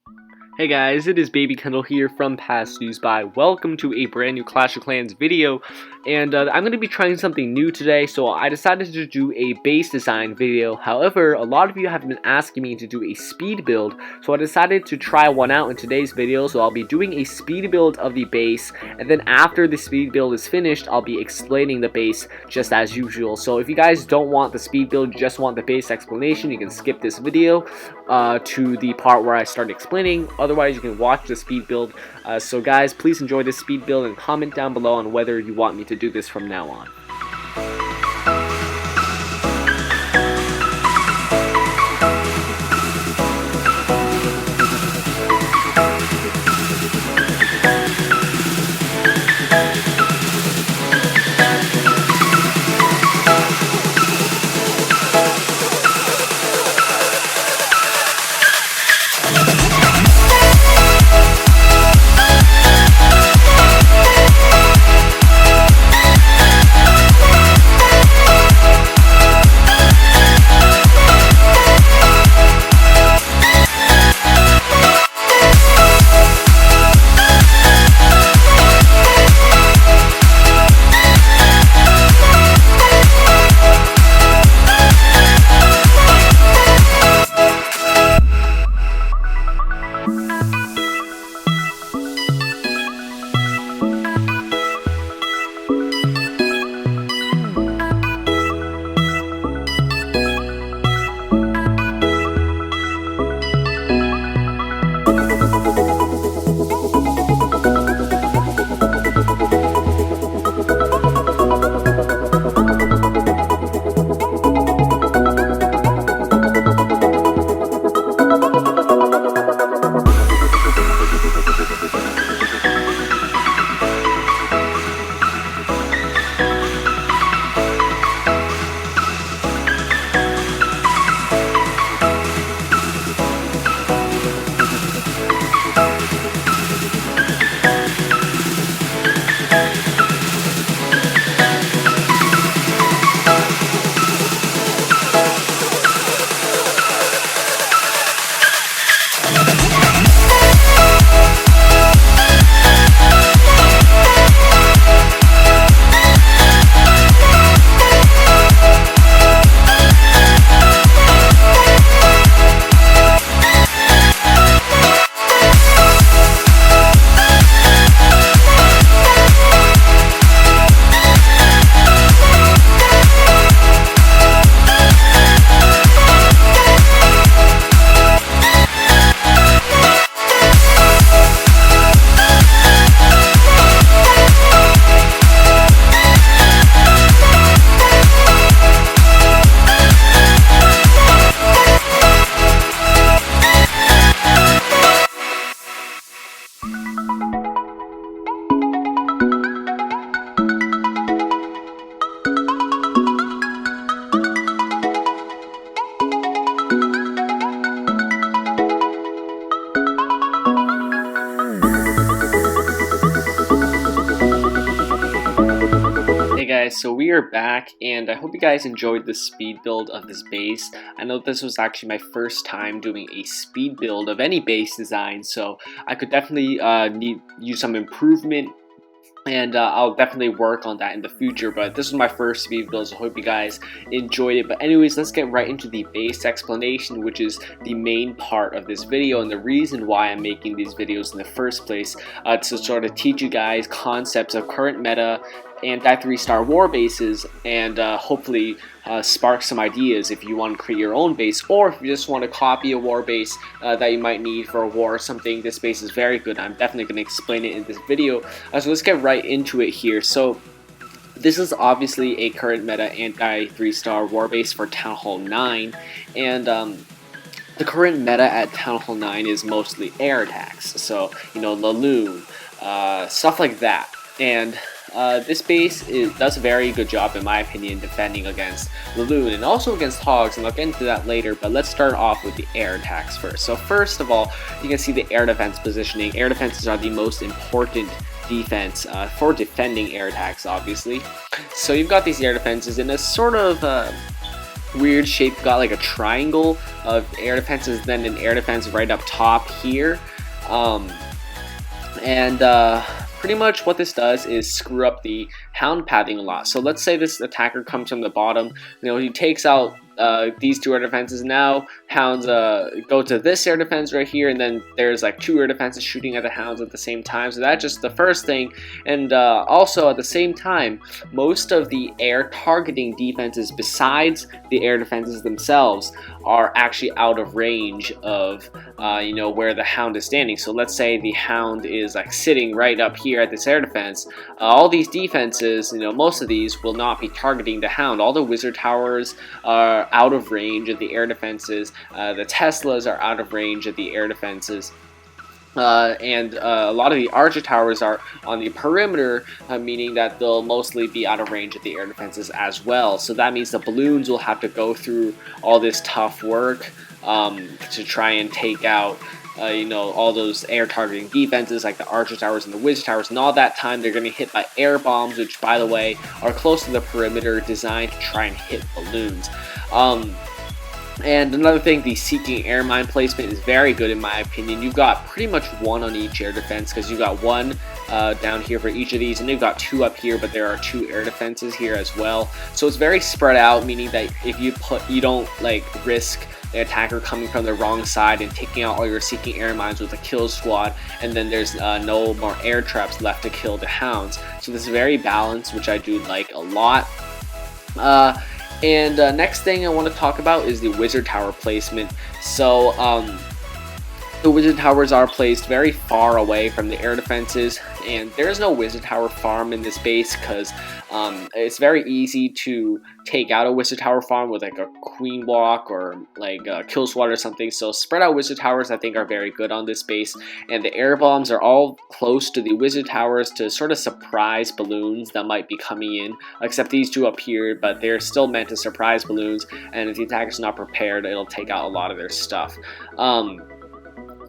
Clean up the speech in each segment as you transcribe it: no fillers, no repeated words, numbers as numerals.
Hey guys, it is Baby Kendle here from Past News By. Welcome to a brand new Clash of Clans video, and I'm going to be trying something new today, so I decided to do a base design video. However, a lot of you have been asking me to do a speed build, so I decided to try one out in today's video. So I'll be doing a speed build of the base, and then after the speed build is finished, I'll be explaining the base just as usual. So if you guys don't want the speed build, you just want the base explanation, you can skip this video to the part where I start explaining. Otherwise, you can watch the speed build. So guys, please enjoy this speed build and comment down below on whether you want me to do this from now on. So we are back, and I hope you guys enjoyed the speed build of this base. I know this was actually my first time doing a speed build of any base design, so I could definitely use some improvement, and I'll definitely work on that in the future. But this was my first speed build, so I hope you guys enjoyed it. But anyways, let's get right into the base explanation, which is the main part of this video and the reason why I'm making these videos in the first place, to sort of teach you guys concepts of current meta anti-3-star war bases, and hopefully spark some ideas if you want to create your own base, or if you just want to copy a war base that you might need for a war or something. This base is very good. I'm definitely going to explain it in this video. So let's get right into it here. So this is obviously a current meta anti-3-star war base for Town Hall 9, and the current meta at Town Hall 9 is mostly air attacks, so you know, LaLoon, stuff like that. And this base does a very good job, in my opinion, defending against LaLoon and also against Hogs, and I'll get into that later. But let's start off with the air attacks first. So first of all, you can see the air defense positioning. Air defenses are the most important defense for defending air attacks, obviously. So you've got these air defenses in a sort of weird shape. You've got like a triangle of air defenses, then an air defense right up top here. Pretty much what this does is screw up the hound pathing a lot. So let's say this attacker comes from the bottom, he takes out these two air defenses. Now hounds go to this air defense right here, and then there's like two air defenses shooting at the hounds at the same time. So that's just the first thing. And also at the same time, most of the air targeting defenses besides the air defenses themselves are actually out of range of where the hound is standing. So let's say the hound is like sitting right up here at this air defense. All these defenses, most of these will not be targeting the hound. All the wizard towers are out of range of the air defenses. The Teslas are out of range of the air defenses. A lot of the archer towers are on the perimeter, meaning that they'll mostly be out of range of the air defenses as well. So that means the balloons will have to go through all this tough work to try and take out all those air targeting defenses like the archer towers and the wizard towers, and all that time they're going to hit by air bombs, which by the way are close to the perimeter, designed to try and hit balloons. And another thing, the seeking air mine placement is very good in my opinion. You've got pretty much one on each air defense, because you've got one down here for each of these, and you've got two up here, but there are two air defenses here as well. So it's very spread out, meaning that if you don't like risk the attacker coming from the wrong side and taking out all your seeking air mines with a kill squad, and then there's no more air traps left to kill the hounds. So this is very balanced, which I do like a lot. Next thing I want to talk about is the wizard tower placement. So the wizard towers are placed very far away from the air defenses, and there's no wizard tower farm in this base because it's very easy to take out a wizard tower farm with like a queen walk or like a kill squad or something. So spread out wizard towers I think are very good on this base, and the air bombs are all close to the wizard towers to sort of surprise balloons that might be coming in, except these two up here, but they're still meant to surprise balloons, and if the attacker's not prepared, it'll take out a lot of their stuff.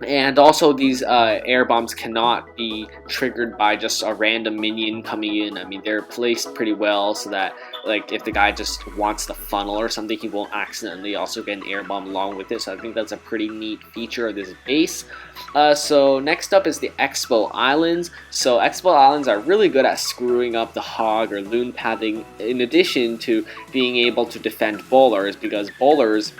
And also these air bombs cannot be triggered by just a random minion coming in. I mean, they're placed pretty well so that like if the guy just wants to funnel or something, he won't accidentally also get an air bomb along with it. So I think that's a pretty neat feature of this base. So next up is the Expo Islands. So Expo Islands are really good at screwing up the hog or loon pathing, in addition to being able to defend bowlers, because bowlers,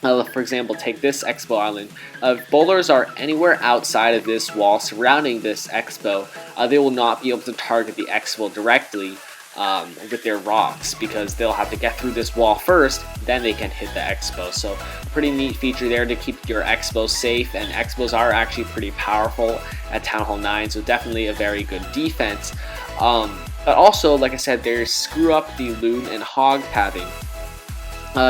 for example, take this Expo Island. If bowlers are anywhere outside of this wall surrounding this Expo, they will not be able to target the Expo directly with their rocks, because they'll have to get through this wall first, then they can hit the Expo. So pretty neat feature there to keep your Expos safe, and Expos are actually pretty powerful at Town Hall 9, so definitely a very good defense. But also, like I said, they screw up the loon and hog pathing.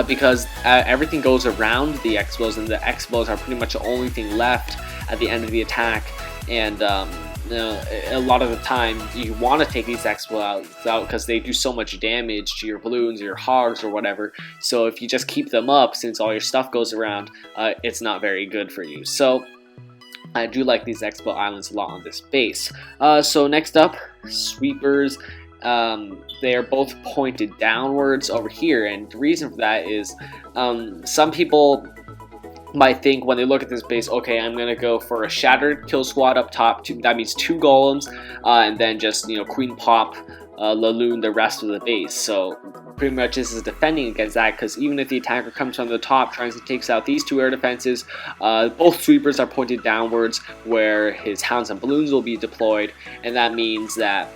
Because everything goes around the Expos, and the Expos are pretty much the only thing left at the end of the attack. And a lot of the time you want to take these Expos out because they do so much damage to your balloons or your hogs or whatever. So if you just keep them up, since all your stuff goes around, it's not very good for you. So I do like these Expo Islands a lot on this base. So next up, sweepers. They are both pointed downwards over here, and the reason for that is some people might think when they look at this base, okay, I'm gonna go for a shattered kill squad up top. That means two golems, and then just queen pop LaLoon the rest of the base. So pretty much this is defending against that, because even if the attacker comes from the top, tries to take out these two air defenses, both sweepers are pointed downwards where his hounds and balloons will be deployed, and that means that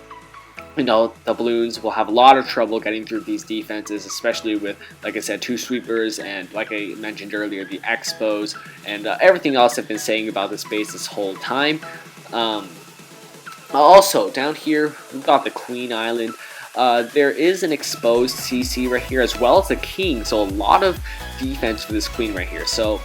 the balloons will have a lot of trouble getting through these defenses, especially with, like I said, two sweepers, and like I mentioned earlier, the Expos, and everything else I've been saying about this base this whole time. Also, down here, we've got the Queen Island. There is an exposed CC right here, as well as the King, so a lot of defense for this Queen right here. So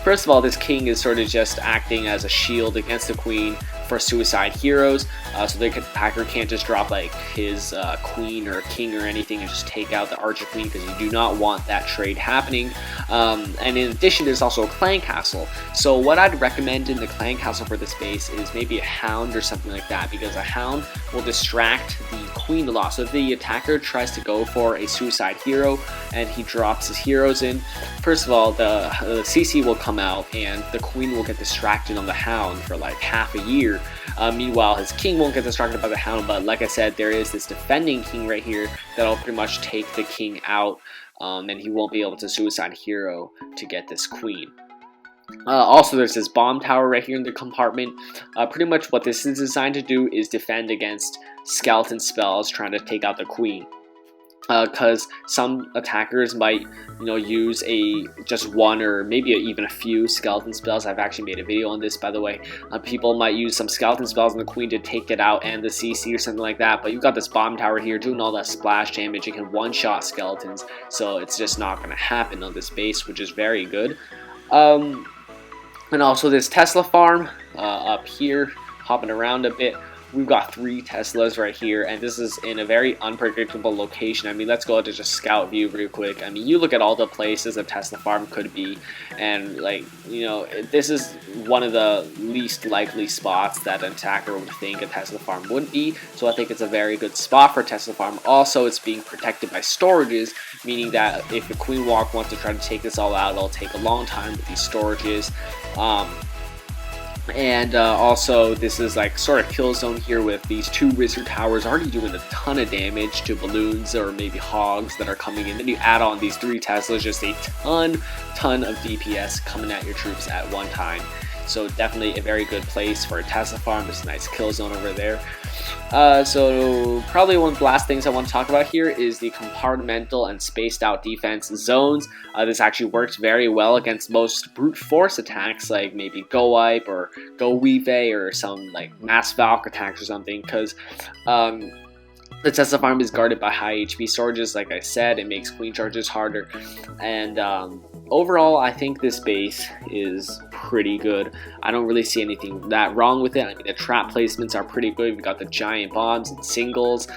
first of all, this King is sort of just acting as a shield against the Queen for suicide heroes, so the attacker can't just drop like his queen or king or anything and just take out the archer queen, because you do not want that trade happening. And in addition, there's also a clan castle. So what I'd recommend in the clan castle for this base is maybe a hound or something like that, because a hound will distract the queen a lot. So if the attacker tries to go for a suicide hero and he drops his heroes in, first of all, the CC will come out and the queen will get distracted on the hound for like half a year. Meanwhile, his king won't get distracted by the hound, but like I said, there is this defending king right here that'll pretty much take the king out, and he won't be able to suicide hero to get this queen. Also, there's this bomb tower right here in the compartment. Pretty much what this is designed to do is defend against skeleton spells trying to take out the queen. Because some attackers might, use just one or maybe even a few skeleton spells. I've actually made a video on this, by the way. People might use some skeleton spells on the queen to take it out and the CC or something like that. But you've got this bomb tower here doing all that splash damage. It can one-shot skeletons, so it's just not going to happen on this base, which is very good. And also this Tesla farm up here, hopping around a bit. We've got 3 Teslas right here, and this is in a very unpredictable location. I mean, let's go to just scout view real quick. I mean, you look at all the places a Tesla farm could be, and like, this is one of the least likely spots that an attacker would think a Tesla farm would be. So I think it's a very good spot for a Tesla farm. Also, it's being protected by storages, meaning that if the Queen Walk wants to try to take this all out, it'll take a long time with these storages. And also, this is like sort of kill zone here with these 2 wizard towers already doing a ton of damage to balloons or maybe hogs that are coming in. Then you add on these 3 Teslas, just a ton of DPS coming at your troops at one time. So definitely a very good place for a Tesla farm. There's a nice kill zone over there. So probably one of the last things I want to talk about here is the compartmental and spaced out defense zones. This actually works very well against most brute force attacks, like maybe gowipe or gowipe or some like mass valk attacks or something, because the Tesla farm is guarded by high HP storages. Like I said, it makes queen charges harder, and overall, I think this base is pretty good. I don't really see anything that wrong with it. I mean, the trap placements are pretty good. We've got the giant bombs and singles,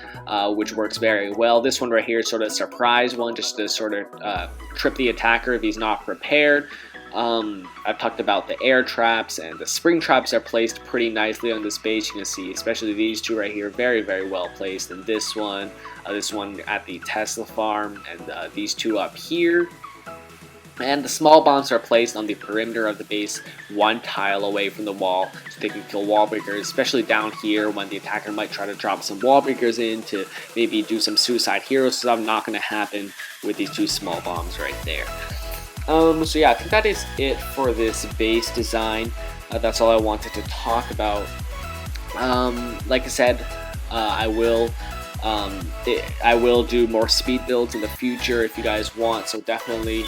which works very well. This one right here is sort of a surprise one, just to sort of trip the attacker if he's not prepared. I've talked about the air traps, and the spring traps are placed pretty nicely on this base. You can see, especially these 2 right here, very, very well placed. And this one at the Tesla farm, and these 2 up here. And the small bombs are placed on the perimeter of the base, 1 tile away from the wall, so they can kill wall breakers, especially down here when the attacker might try to drop some wall breakers in to maybe do some suicide heroes. So that's not going to happen with these 2 small bombs right there. So yeah, I think that is it for this base design. That's all I wanted to talk about. Like I said, I will do more speed builds in the future if you guys want, so definitely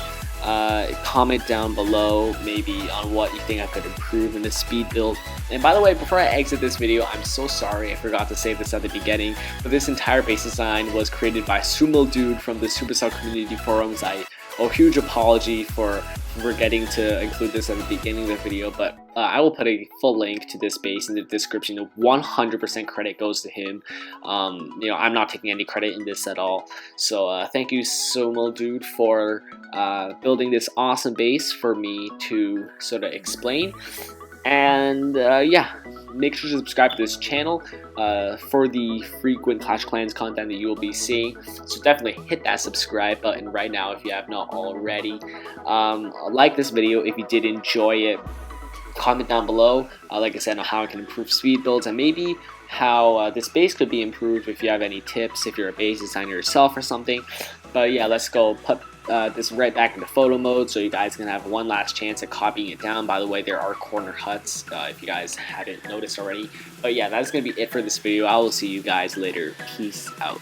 comment down below maybe on what you think I could improve in this speed build. And by the way, before I exit this video, I'm so sorry I forgot to say this at the beginning, but this entire base design was created by SoumilDude from the Supercell community forums. I owe a huge apology for forgetting to include this at the beginning of the video, but I will put a full link to this base in the description. 100% credit goes to him. I'm not taking any credit in this at all. So thank you, SoumilDude, for building this awesome base for me to sort of explain. And yeah, make sure to subscribe to this channel for the frequent Clash Clans content that you will be seeing. So definitely hit that subscribe button right now if you have not already. Like this video if you did enjoy it. Comment down below, like I said, on how I can improve speed builds, and maybe how this base could be improved if you have any tips, if you're a base designer yourself or something. But yeah, let's go put this right back into photo mode so you guys can have one last chance at copying it down. By the way, there are corner huts if you guys hadn't noticed already. But yeah, that's going to be it for this video. I will see you guys later. Peace out.